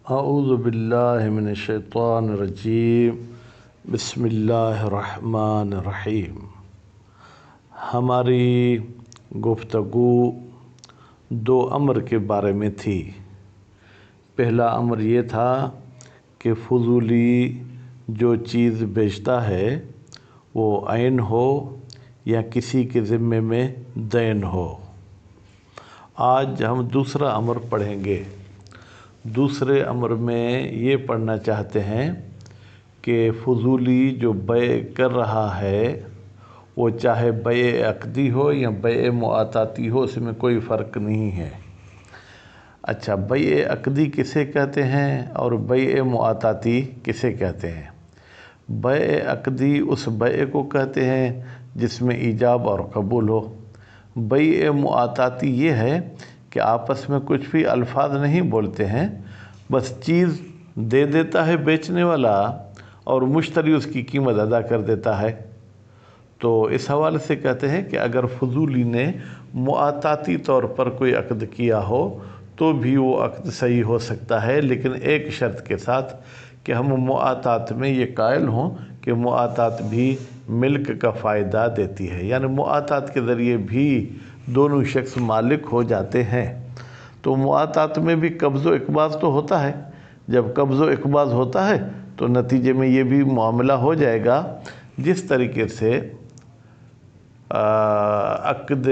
اعوذ باللہ من الشیطان الرجیم بسم اللہ الرحمن الرحیم۔ ہماری گفتگو دو امر کے بارے میں تھی۔ پہلا امر یہ تھا کہ فضولی جو چیز بیچتا ہے وہ عین ہو یا کسی کے ذمے میں دین ہو۔ آج ہم دوسرا امر پڑھیں گے۔ دوسرے امر میں یہ پڑھنا چاہتے ہیں کہ فضولی جو بیع کر رہا ہے وہ چاہے بیع عقدی ہو یا بیع مؤاتاتی ہو، اس میں کوئی فرق نہیں ہے۔ اچھا، بیع عقدی کسے کہتے ہیں اور بیع مؤاتاتی کسے کہتے ہیں؟ بیع عقدی اس بیع کو کہتے ہیں جس میں ایجاب اور قبول ہو۔ بیع مؤاتاتی یہ ہے کہ آپس میں کچھ بھی الفاظ نہیں بولتے ہیں، بس چیز دے دیتا ہے بیچنے والا اور مشتری اس کی قیمت ادا کر دیتا ہے۔ تو اس حوالے سے کہتے ہیں کہ اگر فضولی نے مؤاتاتی طور پر کوئی عقد کیا ہو تو بھی وہ عقد صحیح ہو سکتا ہے، لیکن ایک شرط کے ساتھ کہ ہم مؤاتات میں یہ قائل ہوں کہ مؤاتات بھی ملک کا فائدہ دیتی ہے، یعنی مؤاتات کے ذریعے بھی دونوں شخص مالک ہو جاتے ہیں۔ تو مؤاتات میں بھی قبض و اقباض تو ہوتا ہے۔ جب قبض و اقباض ہوتا ہے تو نتیجے میں یہ بھی معاملہ ہو جائے گا جس طریقے سے عقد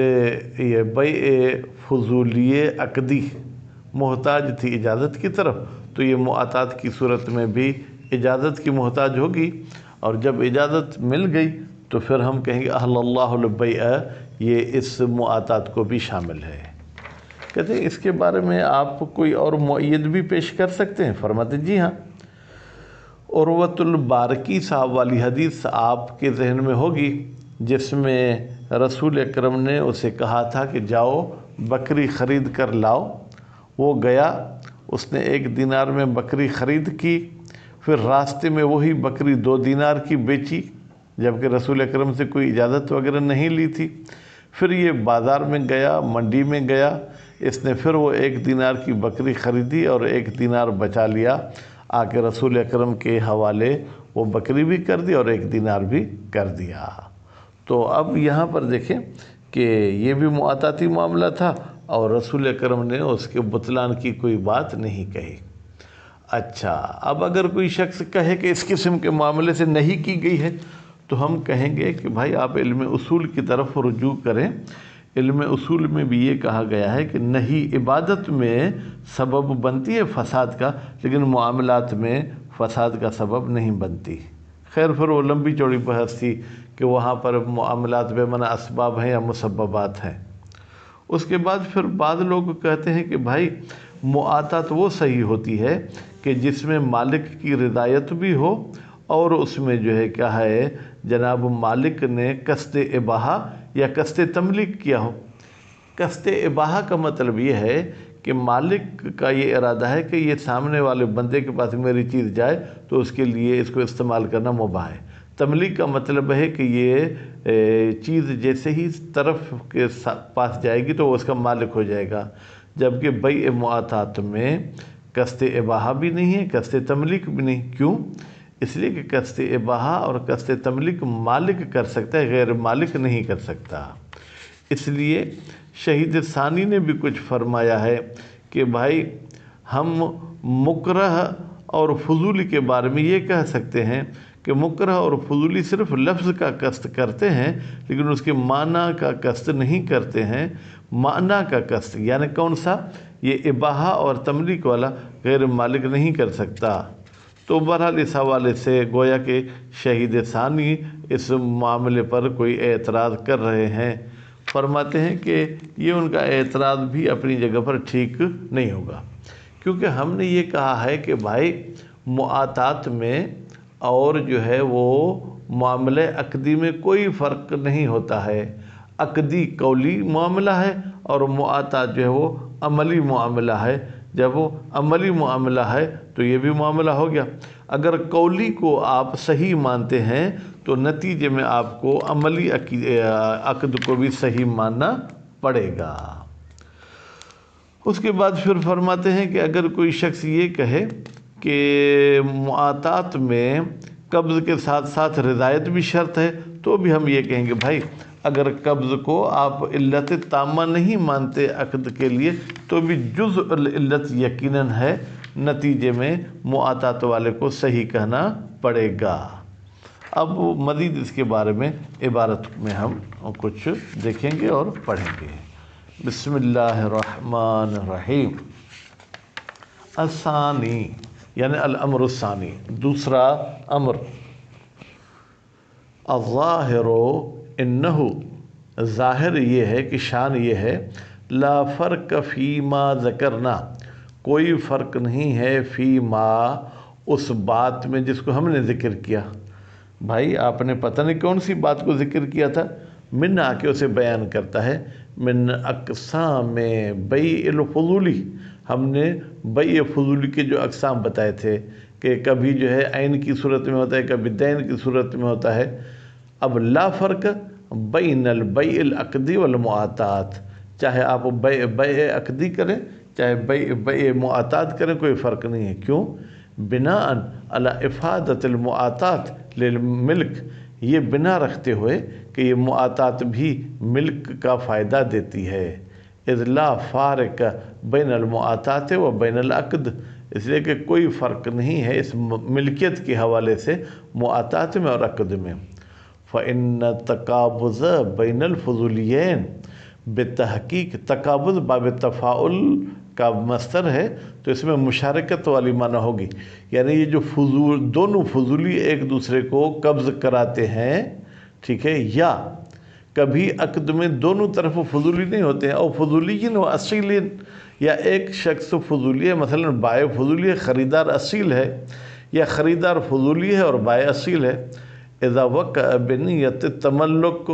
یہ بیع فضولی عقدی محتاج تھی اجازت کی طرف، تو یہ مؤاتات کی صورت میں بھی اجازت کی محتاج ہوگی، اور جب اجازت مل گئی تو پھر ہم کہیں گے احل اللہ البیع، یہ اس مؤاتات کو بھی شامل ہے۔ کہتے ہیں اس کے بارے میں آپ کوئی اور مؤید بھی پیش کر سکتے ہیں؟ فرماتے جی ہاں، عروۃ البارقی صاحب والی حدیث آپ کے ذہن میں ہوگی، جس میں رسول اکرم نے اسے کہا تھا کہ جاؤ بکری خرید کر لاؤ۔ وہ گیا، اس نے 1 دینار میں بکری خرید کی، پھر راستے میں وہی بکری 2 دینار کی بیچی، جبکہ رسول اکرم سے کوئی اجازت وغیرہ نہیں لی تھی۔ پھر یہ بازار میں گیا، منڈی میں گیا، اس نے پھر وہ 1 دینار کی بکری خریدی اور 1 دینار بچا لیا، آ کے رسول اکرم کے حوالے وہ بکری بھی کر دی اور 1 دینار بھی کر دیا۔ تو اب یہاں پر دیکھیں کہ یہ بھی مؤاتاتی معاملہ تھا اور رسول اکرم نے اس کے بطلان کی کوئی بات نہیں کہی۔ اچھا، اب اگر کوئی شخص کہے کہ اس قسم کے معاملے سے نہیں کی گئی ہے تو ہم کہیں گے کہ بھائی آپ علم اصول کی طرف رجوع کریں۔ علم اصول میں بھی یہ کہا گیا ہے کہ نہیں عبادت میں سبب بنتی ہے فساد کا، لیکن معاملات میں فساد کا سبب نہیں بنتی۔ خیر، پھر وہ لمبی چوڑی بحث تھی کہ وہاں پر معاملات بے منع اسباب ہیں یا مسببات ہیں۔ اس کے بعد پھر بعض لوگ کہتے ہیں کہ بھائی مؤاتات وہ صحیح ہوتی ہے کہ جس میں مالک کی رضایت بھی ہو اور اس میں جو ہے کیا ہے جناب مالک نے قصد اباحہ یا قصد تملیک کیا ہو۔ قصد اباحہ کا مطلب یہ ہے کہ مالک کا یہ ارادہ ہے کہ یہ سامنے والے بندے کے پاس میری چیز جائے تو اس کے لیے اس کو استعمال کرنا مباح ہے۔ تملیک کا مطلب ہے کہ یہ چیز جیسے ہی طرف کے پاس جائے گی تو وہ اس کا مالک ہو جائے گا، جبکہ بیع مؤاتات میں قصد اباحہ بھی نہیں ہے، قصد تملیک بھی نہیں۔ کیوں؟ اس لیے کہ قصد اباحہ اور قصد تملیک مالک کر سکتا ہے، غیر مالک نہیں کر سکتا۔ اس لیے شہید ثانی نے بھی کچھ فرمایا ہے کہ بھائی ہم مکرہ اور فضولی کے بارے میں یہ کہہ سکتے ہیں کہ مکرہ اور فضولی صرف لفظ کا قصد کرتے ہیں لیکن اس کے معنی کا قصد نہیں کرتے ہیں۔ معنی کا قصد یعنی کون سا؟ یہ اباحہ اور تملیک والا غیر مالک نہیں کر سکتا۔ تو بہرحال اس حوالے سے گویا کہ شہید ثانی اس معاملے پر کوئی اعتراض کر رہے ہیں۔ فرماتے ہیں کہ یہ ان کا اعتراض بھی اپنی جگہ پر ٹھیک نہیں ہوگا، کیونکہ ہم نے یہ کہا ہے کہ بھائی مؤاتات میں اور جو ہے وہ معاملہ عقدی میں کوئی فرق نہیں ہوتا ہے۔ عقدی قولی معاملہ ہے اور مؤاتات جو ہے وہ عملی معاملہ ہے۔ جب وہ عملی معاملہ ہے تو یہ بھی معاملہ ہو گیا۔ اگر قولی کو آپ صحیح مانتے ہیں تو نتیجے میں آپ کو عملی عقد کو بھی صحیح ماننا پڑے گا۔ اس کے بعد پھر فرماتے ہیں کہ اگر کوئی شخص یہ کہے کہ معاطات میں قبض کے ساتھ ساتھ رضایت بھی شرط ہے، تو بھی ہم یہ کہیں گے بھائی اگر قبض کو آپ علت تامہ نہیں مانتے عقد کے لیے تو بھی جزء العلت یقیناً ہے، نتیجے میں معاطات والے کو صحیح کہنا پڑے گا۔ اب مزید اس کے بارے میں عبارت میں ہم کچھ دیکھیں گے اور پڑھیں گے۔ بسم اللہ الرحمن الرحیم۔ الثانی یعنی الامر الثانی، دوسرا امر، الظاہر انہو، ظاہر یہ ہے کہ شان یہ ہے، لا فرق فیما ذکرنا، کوئی فرق نہیں ہے فیما، اس بات میں جس کو ہم نے ذکر کیا۔ بھائی آپ نے پتہ نہیں کون سی بات کو ذکر کیا تھا، من آ کے اسے بیان کرتا ہے، من اقسام بیع الفضولی، ہم نے بیع فضولی کے جو اقسام بتائے تھے کہ کبھی جو ہے عین کی صورت میں ہوتا ہے، کبھی دین کی صورت میں ہوتا ہے۔ اب لا فرق بین البیع العقدی والمعاطات، چاہے آپ بیع عقدی کریں چاہے بیع معاطات کریں، کوئی فرق نہیں ہے۔ کیوں؟ بناء علی افادت المعاطات للملک، یہ بنا رکھتے ہوئے کہ یہ معاطات بھی ملک کا فائدہ دیتی ہے۔ اذ لا فارق بین المعاطات و بین العقد، اس لیے کہ کوئی فرق نہیں ہے اس ملکیت کے حوالے سے معاطات میں اور عقد میں۔ فإن تقابض بین الفضولیین، بتحقیق تقابض باب تفاعل کا مصدر ہے تو اس میں مشارکت والی معنی ہوگی، یعنی یہ جو دونوں فضولی ایک دوسرے کو قبض کراتے ہیں، ٹھیک ہے، یا کبھی عقد میں دونوں طرف فضولی نہیں ہوتے ہیں، اور فضولیین و اصیلین، یا ایک شخص فضولی ہے، مثلا بائع فضولی ہے، خریدار اصیل ہے، یا خریدار فضولی ہے اور بائع اصیل ہے۔ اذا وقع بنیت تملک،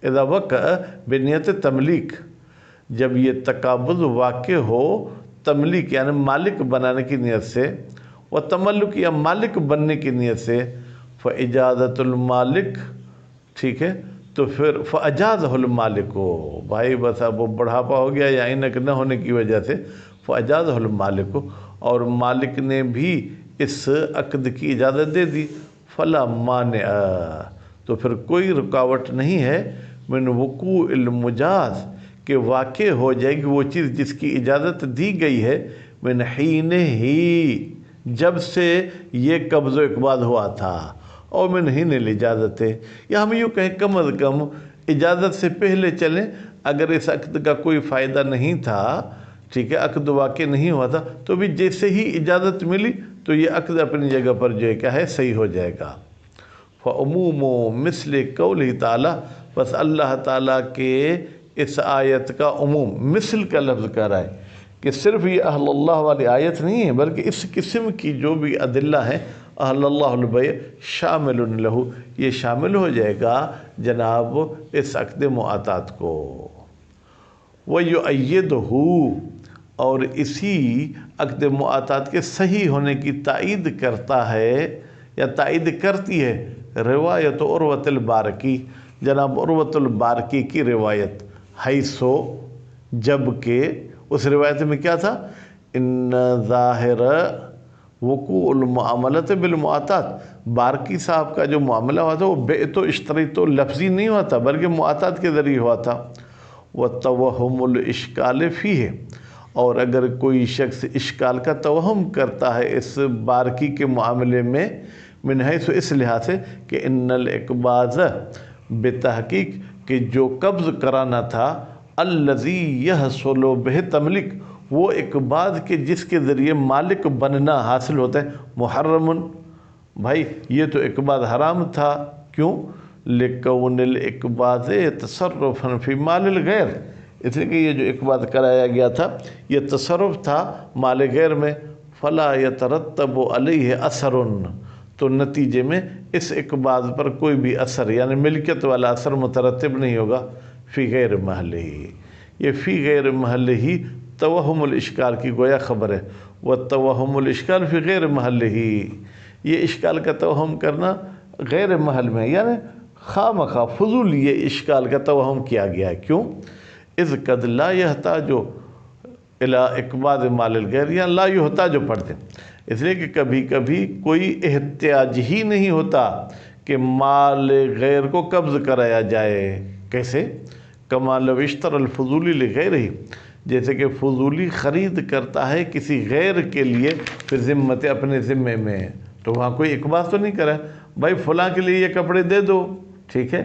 اذا وقع بنیت تملیک، جب یہ تقابض واقع ہو تملیک یعنی مالک بنانے کی نیت سے، و تملک یا مالک بننے کی نیت سے، فاجازت المالک، ٹھیک ہے، تو پھر فاجازہ المالک ہو، بھائی بس اب وہ بڑھاپا ہو گیا یا اینک نہ ہونے کی وجہ سے، فاجازہ المالک ہو، اور مالک نے بھی اس عقد کی اجازت دے دی، فلا مانع، تو پھر کوئی رکاوٹ نہیں ہے، من وقوع المجاز، کہ واقع ہو جائے گی وہ چیز جس کی اجازت دی گئی ہے، من حین ہی، جب سے یہ قبض و اقباض ہوا تھا، اور من حین الاجازت ہے، یا ہم یوں کہیں کم از کم اجازت سے پہلے چلیں، اگر اس عقد کا کوئی فائدہ نہیں تھا، ٹھیک ہے، عقد واقع نہیں ہوا تھا، تو بھی جیسے ہی اجازت ملی تو یہ عقد اپنی جگہ پر جو ہے کیا ہے، صحیح ہو جائے گا۔ فعموم مثل قولہ تعالی، بس اللہ تعالیٰ کے اس آیت کا عموم، مثل کا لفظ کر رہا ہے کہ صرف یہ اہل اللہ والی آیت نہیں ہے، بلکہ اس قسم کی جو بھی ادلہ ہیں، اہل اللہ البیع شامل لہو، یہ شامل ہو جائے گا جناب اس عقد معاطات کو۔ وَيُؤَيِّدُهُ، اور اسی عقد معاطات کے صحیح ہونے کی تائید کرتا ہے یا تائید کرتی ہے روایت عروۃ البارقی، جناب عروۃ البارقی کی روایت، حیثو، جبکہ اس روایت میں کیا تھا، ان ظاہر وقوع المعاملت بالمعاطات، بارقی صاحب کا جو معاملہ ہوا تھا وہ بیعت و اشتریت و لفظی نہیں ہوا تھا بلکہ معاطات کے ذریعے ہوا تھا۔ وَتَوَہُمُ الْإِشْكَالِ فِيهِ، اور اگر کوئی شخص اشکال کا توہم کرتا ہے اس بارقی کے معاملے میں، من حیث، اس لحاظ سے کہ ان الاقباض، بتحقیق کہ جو قبض کرانا تھا، الذی یحصل بہ تملک، وہ اقباض کے جس کے ذریعے مالک بننا حاصل ہوتا ہے، محرم، بھائی یہ تو اقباض حرام تھا۔ کیوں؟ لکون الاقباض تصرفا فی مال الغیر، اس لیے کہ یہ جو اقباض کرایا گیا تھا یہ تصرف تھا مال غیر میں، فلا یترتب علیہ اثر، تو نتیجے میں اس اقباض پر کوئی بھی اثر یعنی ملکیت والا اثر مترتب نہیں ہوگا، فی غیر محلہ، یہ فی غیر محلہ ہی توہم الاشکال کی گویا خبر ہے۔ وَالتَّوَہُمُ الاشکال فی غیر محلہ، یہ اشکال کا توہم کرنا غیر محل میں، یعنی خواہ مخواہ فضول یہ اشکال کا توہم کیا گیا ہے۔ کیوں؟ اذ قد لا یحتاج الا اقباض مال الغیر، یا لا یحتاج جو پڑھتے ہیں، اس لیے کہ کبھی کبھی کوئی احتیاج ہی نہیں ہوتا کہ مال غیر کو قبض کرایا جائے۔ کیسے؟ کما لو اشتری الفضولی لغیرہ، جیسے کہ فضولی خرید کرتا ہے کسی غیر کے لیے پھر ذمت اپنے ذمے میں، تو وہاں کوئی اقباض تو نہیں کرا، بھائی فلاں کے لیے یہ کپڑے دے دو، ٹھیک ہے،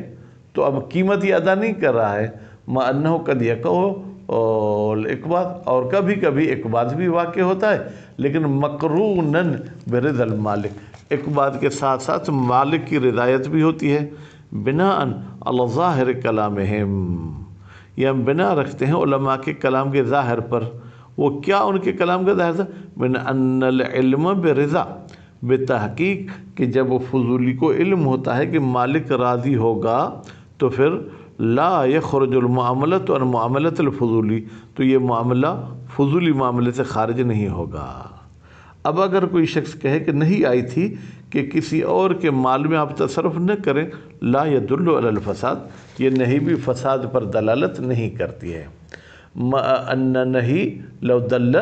تو اب قیمت یہ ادا نہیں کر رہا ہے، ما انہ قد یقع اقباض، اور کبھی کبھی اقباض بھی واقع ہوتا ہے لیکن مقروناً برضا المالک، اقباض کے ساتھ ساتھ مالک کی رضایت بھی ہوتی ہے، بناء علی ظاہر کلامہم، یہ ہم بنا رکھتے ہیں علماء کے کلام کے ظاہر پر۔ وہ کیا ان کے کلام کا ظاہر تھا؟ من ان العلم برضا، بتحقیق کہ جب وہ فضولی کو علم ہوتا ہے کہ مالک راضی ہوگا تو پھر لا یخرج المعاملۃ عن معاملۃ الفضولی، تو یہ معاملہ فضولی معاملے سے خارج نہیں ہوگا۔ اب اگر کوئی شخص کہے کہ نہیں آئی تھی کہ کسی اور کے مال میں آپ تصرف نہ کریں، لا يدل علی الفساد، یہ نہیں بھی فساد پر دلالت نہیں کرتی ہے۔ ان نہیں لو دل،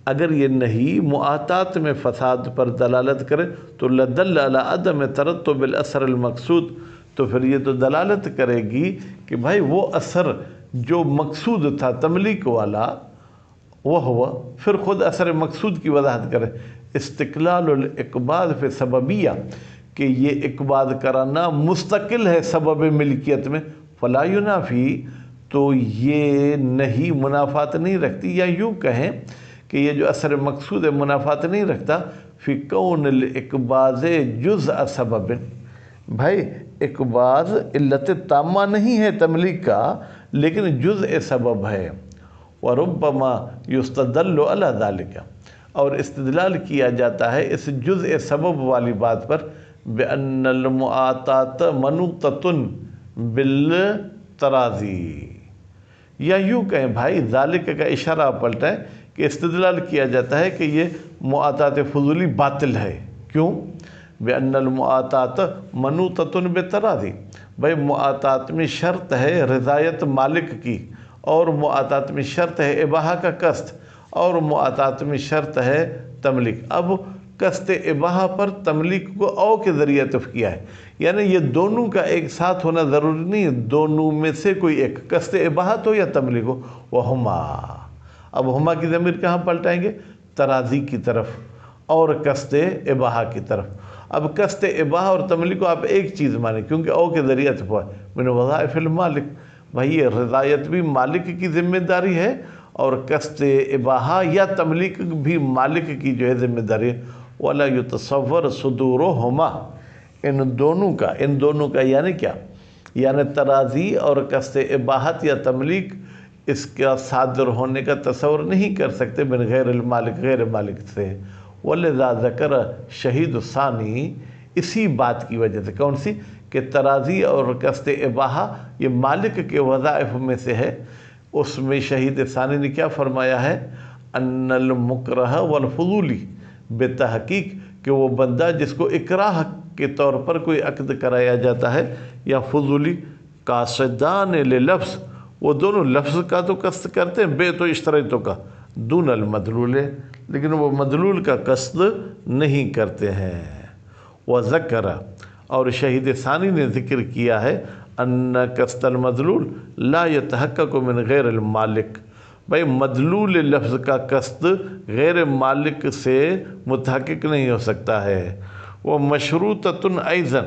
اگر یہ نہیں معاطات میں فساد پر دلالت کرے تو لدل علی عدم ترتب الاثر المقصود، تو پھر یہ تو دلالت کرے گی کہ بھائی وہ اثر جو مقصود تھا تملیک والا وہ ہوا، پھر خود اثر مقصود کی وضاحت کرے۔ استقلال الاقباض فی سببیہ، کہ یہ اقباض کرانا مستقل ہے سبب ملکیت میں، فلا ینافی، تو یہ نہیں منافات نہیں رکھتی، یا یوں کہیں کہ یہ جو اثر مقصود ہے منافات نہیں رکھتا فی کون الاقباض جزء سبب، بھائی اقباض علت تامہ نہیں ہے تملیک کا لیکن جزء سبب ہے۔ وربما یستدل علی ذلک، اور استدلال کیا جاتا ہے اس جزء سبب والی بات پر، بأن المعاطات منوطۃ بالتراضی، یا یوں کہیں بھائی ذالک کا اشارہ پلٹا ہے کہ استدلال کیا جاتا ہے کہ یہ معاطات فضولی باطل ہے۔ کیوں؟ بأن المعاطات منوطۃ بالتراضی، بھائی معاطات میں شرط ہے رضایت مالک کی، اور معاطات میں شرط ہے اباحہ کا قصد، اور معاطات میں شرط ہے تملیک۔ اب قصد اباحہ پر تملیک کو او کے ذریعے عطف کیا ہے، یعنی یہ دونوں کا ایک ساتھ ہونا ضروری نہیں ہے، دونوں میں سے کوئی ایک، قصد اباحت ہو یا تملیک ہو، وہما، اب ہما کی ضمیر کہاں پلٹائیں گے؟ تراضی کی طرف اور قصد اباحہ کی طرف۔ اب قصد اباحہ اور تملیک کو آپ ایک چیز مانیں کیونکہ او کے ذریعے عطف ہوا ہے، من وظائف المالک، بھائی یہ رضایت بھی مالک کی ذمہ داری ہے اور قصد اباحہ یا تملیک بھی مالک کی جو ہے ذمہ داری ہے۔ ولا یتصور صدورہما، ان دونوں کا یعنی کیا؟ یعنی تراضی اور قصد اباحت یا تملیک اس کا صادر ہونے کا تصور نہیں کر سکتے من غیر المالک، غیر مالک سے۔ ولذا ذکر شہید ثانی، اسی بات کی وجہ سے، کون سی؟ کہ تراضی اور قصد اباحہ یہ مالک کے وظائف میں سے ہے، اس میں شہید ثانی نے کیا فرمایا ہے؟ ان المکرہ والفضولی، بتحقیق کہ وہ بندہ جس کو اکراہ کے طور پر کوئی عقد کرایا جاتا ہے یا فضولی، قاصدان للفظ، وہ دونوں لفظ کا تو قصد کرتے ہیں، بے تو اشتریتوں کا، دون المدلول، لیکن وہ مدلول کا قصد نہیں کرتے ہیں۔ وذکر، اور شہید ثانی نے ذکر کیا ہے، ان قصد المدلول لا یتحقق من غیر المالک، بھائی مدلول لفظ کا قصد غیر مالک سے متحقق نہیں ہو سکتا ہے۔ وہ مشروطۃ ایضا،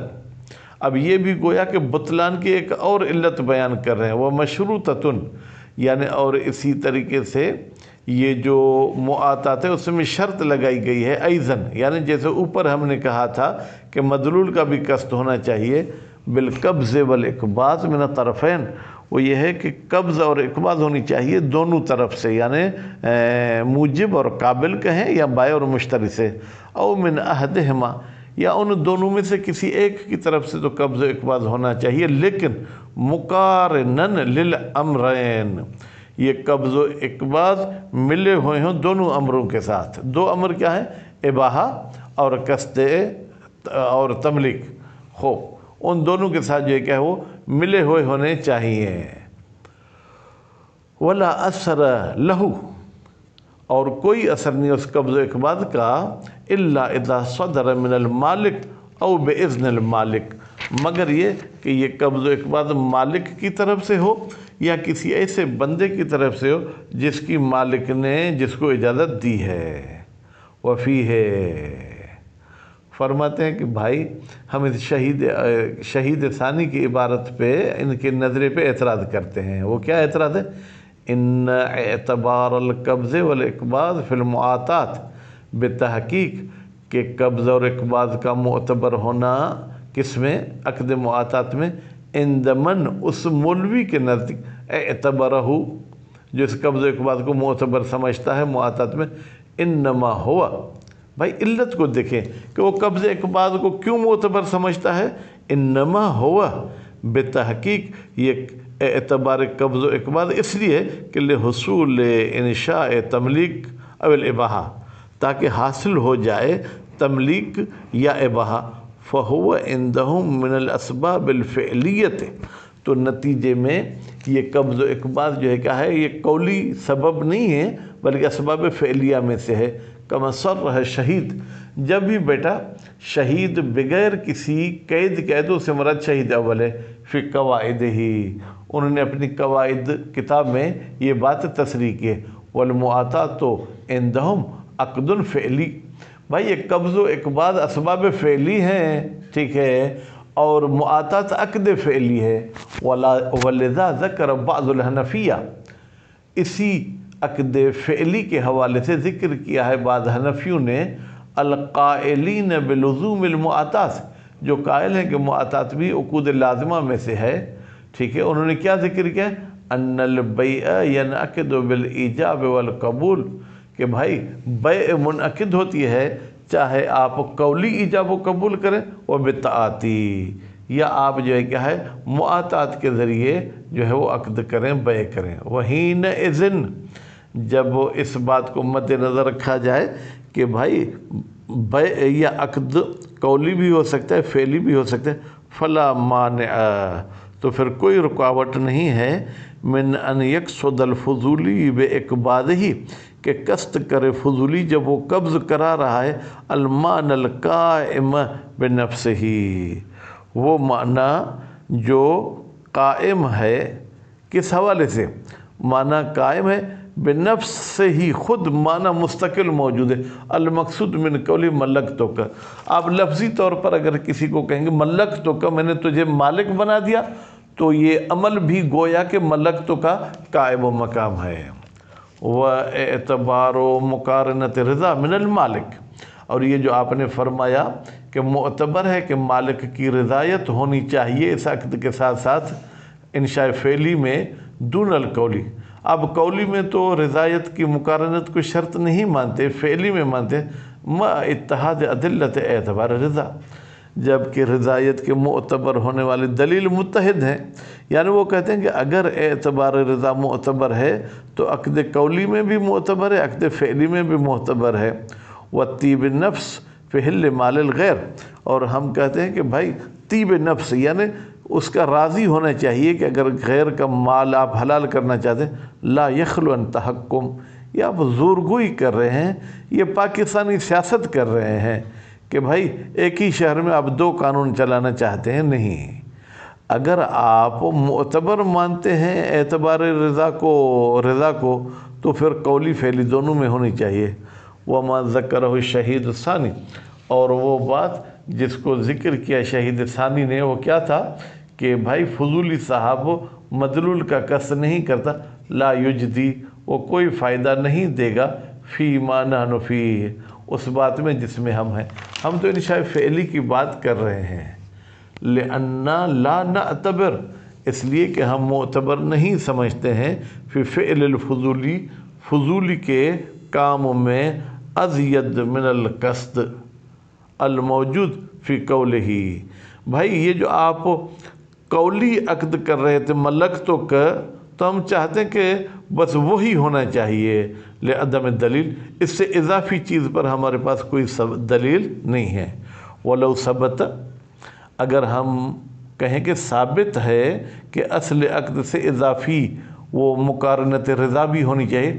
اب یہ بھی گویا کہ بطلان کی ایک اور علت بیان کر رہے ہیں، وہ مشروطۃ، یعنی اور اسی طریقے سے یہ جو معاطات ہے اس میں شرط لگائی گئی ہے، ایضا، یعنی جیسے اوپر ہم نے کہا تھا کہ مدلول کا بھی قصد ہونا چاہیے، بالقبض والاقباض من الطرفین، وہ یہ ہے کہ قبض اور اقباض ہونی چاہیے دونوں طرف سے، یعنی موجب اور قابل کہیں یا بائع اور مشتری سے، او من احدہما، یا ان دونوں میں سے کسی ایک کی طرف سے تو قبض و اقباض ہونا چاہیے، لیکن مقارنن للامرین، یہ قبض و اقباض ملے ہوئے ہوں دونوں امروں کے ساتھ۔ دو امر کیا ہیں؟ اباحہ اور قصد اور تملیک، ان دونوں کے ساتھ جو ہے کیا ہے وہ ملے ہوئے ہونے چاہیے۔ ولا اثر لہو، اور کوئی اثر نہیں اس قبض و اقباض کا الا اذا صدر من المالک او باذن المالک، مگر یہ کہ یہ قبض و اقباض مالک کی طرف سے ہو یا کسی ایسے بندے کی طرف سے ہو جس کی مالک نے جس کو اجازت دی ہے۔ وفی ہے فرماتے ہیں کہ بھائی ہم اس شہید ثانی کی عبارت پہ ان کے نظرے پہ اعتراض کرتے ہیں۔ وہ کیا اعتراض ہے؟ ان اعتبار القبض والاقباض فی المعاطات، بتحقیق کہ قبض اور اقباض کا معتبر ہونا کس میں؟ عقد معاطات میں، عند من اس مولوی کے نزدیک اعتبرہ جو اس قبض و اقباض کو معتبر سمجھتا ہے معاطات میں، انما ہوا، بھائی علت کو دیکھیں کہ وہ قبض اقباض کو کیوں معتبر سمجھتا ہے۔ انما ہوا بتحقیق یہ اعتبار قبض و اقباض اس لیے کہ لحصول انشاء تملیک او الاباحہ، تاکہ حاصل ہو جائے تملیک یا اباحہ، فہو عندہم من الاسباب الفعلیت، تو نتیجے میں یہ قبض و اقباض جو ہے کیا ہے، یہ قولی سبب نہیں ہے بلکہ اسباب فعلیہ میں سے ہے۔ کما صرح شہید، جب بھی بیٹا شہید بغیر کسی قیدوں سے مراد شہید اول ہے، فی قواعد ہی، انہوں نے اپنی قواعد کتاب میں یہ بات تصریح کی ہے، والمعاطات عندہم عقد فعلی، بھائی یہ قبض و اقباض اسباب فعلی ہیں، ٹھیک ہے، اور معاطات عقد فعلی ہے۔ ولذا ذکر بعض الحنفیہ، اسی عقد فعلی کے حوالے سے ذکر کیا ہے بعض حنفیوں نے، القائلین بلزوم المعاطات، جو قائل ہیں کہ معاطات بھی عقود لازمہ میں سے ہے، ٹھیک ہے، انہوں نے کیا ذکر کیا ہے؟ ان البیع ینعقد بالایجاب والقبول، کہ بھائی بیع منعقد ہوتی ہے چاہے آپ قولی ایجاب و قبول کریں و بالتعاطی، یا آپ جو ہے کیا ہے معاطات کے ذریعے جو ہے وہ عقد کریں، بیع کریں۔ وحینئذ، جب اس بات کو مد نظر رکھا جائے کہ بھائی بیع یا عقد قولی بھی ہو سکتا ہے، فعلی بھی ہو سکتا ہے، فلا مانع، تو پھر کوئی رکاوٹ نہیں ہے، من ان یقصد الفضولی باقباضہ، کہ قصد کرے فضولی جب وہ قبض کرا رہا ہے، المعنی القائم بنفسہ، وہ معنی جو قائم ہے کس حوالے سے؟ معنی قائم ہے بنفس سے ہی، خود معنی مستقل موجود ہے۔ المقصود من قولی ملکتو کا، آپ لفظی طور پر اگر کسی کو کہیں گے ملکتو کا، میں نے تجھے مالک بنا دیا، تو یہ عمل بھی گویا کہ ملکتو کا قائم و مقام ہے۔ وَاعْتِبَارُ مُقَارَنَةِ رضا من المالک، اور یہ جو آپ نے فرمایا کہ معتبر ہے کہ مالک کی رضایت ہونی چاہیے اس عقد کے ساتھ ساتھ انشاء فعلی میں، دون القولی، اب قولی میں تو رضایت کی مقارنت کو شرط نہیں مانتے، فعلی میں مانتے، ما اتحاد ادلت اعتبار رضا، جبکہ رضایت کے معتبر ہونے والے دلیل متحد ہیں، یعنی وہ کہتے ہیں کہ اگر اعتبار رضا معتبر ہے تو عقد قولی میں بھی معتبر ہے، عقد فعلی میں بھی معتبر ہے۔ وطیب نفس فی حل مال الغیر، اور ہم کہتے ہیں کہ بھائی طیب نفس یعنی اس کا راضی ہونا چاہیے کہ اگر غیر کا مال آپ حلال کرنا چاہتے ہیں، لا یخلو ان تحکم، یہ آپ زورگوئی کر رہے ہیں، یہ پاکستانی سیاست کر رہے ہیں کہ بھائی ایک ہی شہر میں آپ 2 قانون چلانا چاہتے ہیں، نہیں، اگر آپ معتبر مانتے ہیں اعتبار رضا کو تو پھر قولی فعلی دونوں میں ہونی چاہیے۔ وما ذکرہ الشہید الثانی، اور وہ بات جس کو ذکر کیا شہید ثانی نے وہ کیا تھا کہ بھائی فضولی صاحب مدلول کا قصد نہیں کرتا، لا یجدی، وہ کوئی فائدہ نہیں دے گا، فی ما نحن فیہ، اس بات میں جس میں ہم ہیں، ہم تو انشاء فعلی کی بات کر رہے ہیں، لأننا لا نعتبر، اس لیے کہ ہم معتبر نہیں سمجھتے ہیں، فی فعل الفضولی، فضولی کے کاموں میں، ازید من القصد الموجود فی قولہ، بھائی یہ جو آپ قولی عقد کر رہے تھے ملکتو کا، تو ہم چاہتے ہیں کہ بس وہی ہونا چاہیے، لعدم دلیل، اس سے اضافی چیز پر ہمارے پاس کوئی دلیل نہیں ہے۔ ولو ثبت، اگر ہم کہیں کہ ثابت ہے کہ اصل عقد سے اضافی وہ مقارنت رضا بھی ہونی چاہیے،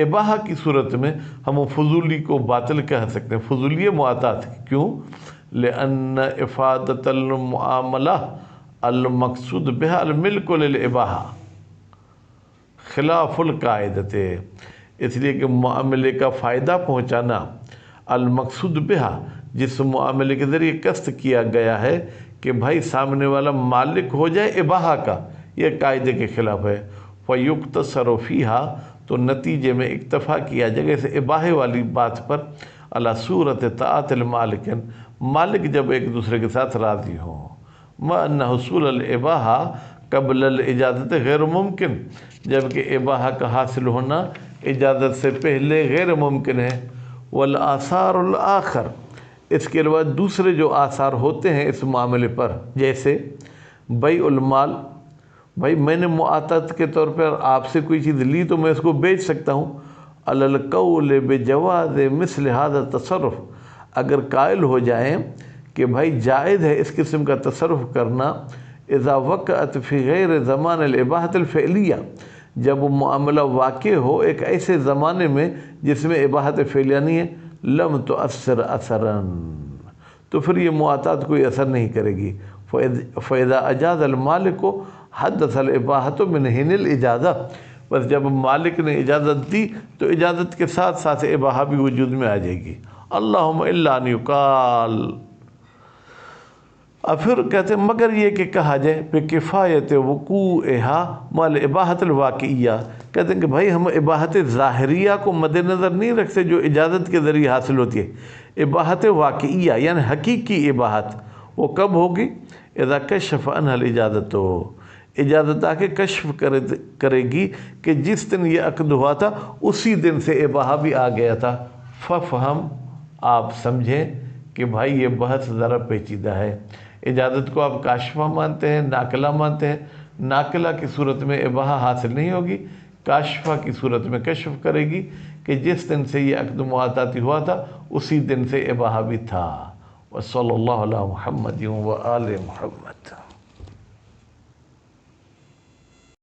اباحہ کی صورت میں ہم فضولی کو باطل کہہ سکتے ہیں، فضولی معاطات کیوں؟ لأن افادت المعاملہ المقصود بها الملک للاباحہ خلاف القاعدت، اس لیے کہ معاملے کا فائدہ پہنچانا المقصود بہا جس معاملے کے ذریعے قصد کیا گیا ہے کہ بھائی سامنے والا مالک ہو جائے اباحہ کا، یہ قاعدے کے خلاف ہے۔ فَيُقْتَصَرُ فِيهَا تو نتیجے میں اکتفا کیا جائے اس اباحے والی بات پر علی صورت طاعت المالک، مالک جب ایک دوسرے کے ساتھ راضی ہوں، ما ان حصول الاباحہ قبل الاجازت غیر ممکن، جبکہ اباحہ کا حاصل ہونا اجازت سے پہلے غیر ممکن ہے۔ والآثار الآخر، اس کے علاوہ دوسرے جو آثار ہوتے ہیں اس معاملے پر، جیسے بیع المال، بھائی میں نے معاطات کے طور پر آپ سے کوئی چیز لی تو میں اس کو بیچ سکتا ہوں۔ علی القول بجواز مثل هذا التصرف، اگر قائل ہو جائیں کہ بھائی جائز ہے اس قسم کا تصرف کرنا، اذا وقعت فی غیر زمان الاباحۃ الفعلیہ، جب وہ معاملہ واقع ہو ایک ایسے زمانے میں جس میں اباحت فعلیہ نہیں ہے، لم تؤثر اثرا، تو پھر یہ معاطات کوئی اثر نہیں کرے گی۔ فاذا اجاز المالک حدث الاباحۃ من حین الاجازہ، بس جب مالک نے اجازت دی تو اجازت کے ساتھ ساتھ اباحہ بھی وجود میں آ جائے گی۔ اللہم الا ان یقال، اب پھر کہتے ہیں مگر یہ کہ کہا جائے بکفایت وقوعہا مال اباحت الواقعیہ، کہتے ہیں کہ بھائی ہم اباحت ظاہریہ کو مد نظر نہیں رکھتے جو اجازت کے ذریعے حاصل ہوتی ہے، اباحت واقعیہ یعنی حقیقی اباحت وہ کب ہوگی؟ اذا کشف عنہا الاجازت، اجازت آ کے کشف کرے گی کہ جس دن یہ عقد ہوا تھا اسی دن سے اباحہ بھی آ گیا تھا۔ ففہم، آپ سمجھیں کہ بھائی یہ بحث ذرا پیچیدہ ہے۔ اجازت کو آپ کاشفہ مانتے ہیں، ناقلہ مانتے ہیں، ناقلہ کی صورت میں اباحہ حاصل نہیں ہوگی، کاشفہ کی صورت میں کشف کرے گی کہ جس دن سے یہ عقد معاطاتی ہوا تھا اسی دن سے اباحہ بھی تھا۔ وصلی اللہ علی محمد وآل محمد۔